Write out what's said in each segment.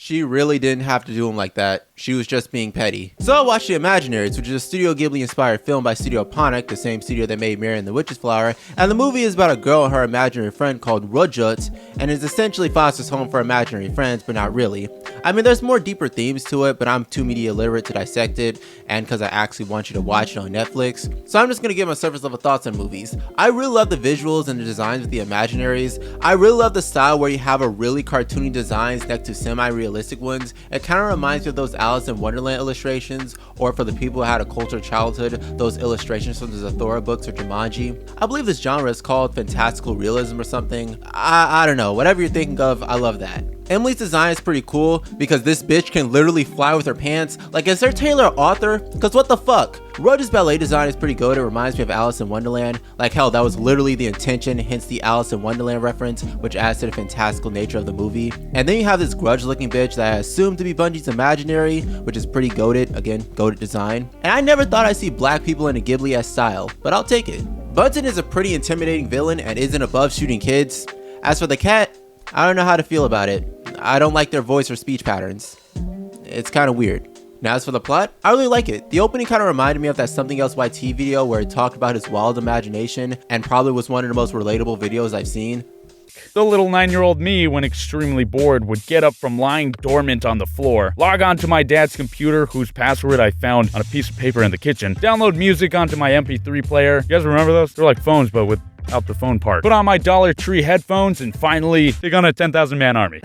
She really didn't have to do him like that. She was just being petty. So I watched The Imaginaries, which is a Studio Ghibli inspired film by Studio Ponic, the same studio that made Mary and the Witch's Flower, and the movie is about a girl and her imaginary friend called Rajut, and is essentially Foster's home for imaginary friends, but not really. I mean, there's more deeper themes to it, but I'm too media literate to dissect it, and because I actually want you to watch it on Netflix. So I'm just gonna give my surface level thoughts on movies. I really love the visuals and the designs of The Imaginaries. I really love the style where you have a really cartoony designs next to semi-realistic ones. It kind of reminds me of those Alice in Wonderland illustrations, or for the people who had a cultured childhood, those illustrations from the Zathura books or Jumanji. I believe this genre is called fantastical realism or something. I don't know, whatever you're thinking of, I love that. Emily's design is pretty cool because this bitch can literally fly with her pants. Like, is there Taylor author? Cause what the fuck? Rudge's ballet design is pretty good. It reminds me of Alice in Wonderland. Like hell, that was literally the intention, hence the Alice in Wonderland reference, which adds to the fantastical nature of the movie. And then you have this grudge looking bitch that I assume to be Bungie's imaginary, which is pretty goated. Again, goated design. And I never thought I'd see black people in a Ghibli-esque style, but I'll take it. Bunsen is a pretty intimidating villain and isn't above shooting kids. As for the cat, I don't know how to feel about it. I don't like their voice or speech patterns. It's kind of weird. Now as for the plot, I really like it. The opening kind of reminded me of that Something Else YT video where it talked about his wild imagination, and probably was one of the most relatable videos I've seen. The little 9-year-old me, when extremely bored, would get up from lying dormant on the floor, log on to my dad's computer, whose password I found on a piece of paper in the kitchen, download music onto my MP3 player. You guys remember those? They're like phones, but without the phone part. Put on my Dollar Tree headphones and finally take on a 10,000 man army.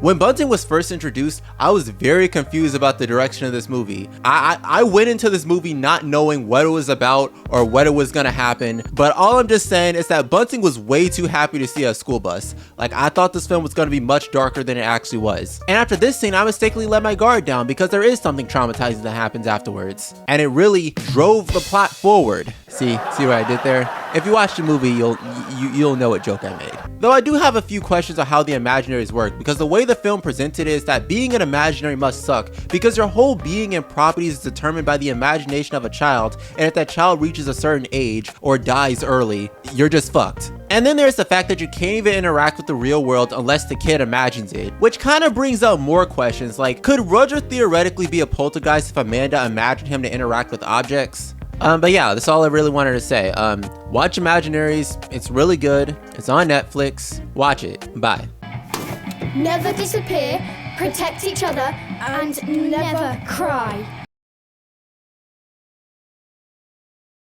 When Bunsen was first introduced, I was very confused about the direction of this movie. I went into this movie not knowing what it was about or what it was gonna happen, but all I'm just saying is that Bunsen was way too happy to see a school bus. Like, I thought this film was gonna be much darker than it actually was. And after this scene, I mistakenly let my guard down because there is something traumatizing that happens afterwards. And it really drove the plot forward. See what I did there? If you watch the movie, you'll know what joke I made. Though I do have a few questions on how the imaginaries work, because the way the film presented is that being an imaginary must suck, because your whole being and properties is determined by the imagination of a child, and if that child reaches a certain age or dies early, you're just fucked. And then there's the fact that you can't even interact with the real world unless the kid imagines it, which kind of brings up more questions like, could Roger theoretically be a poltergeist if Amanda imagined him to interact with objects? But yeah, that's all I really wanted to say. Watch Imaginaries. It's really good. It's on Netflix. Watch it. Bye. Never disappear, protect each other, and never cry.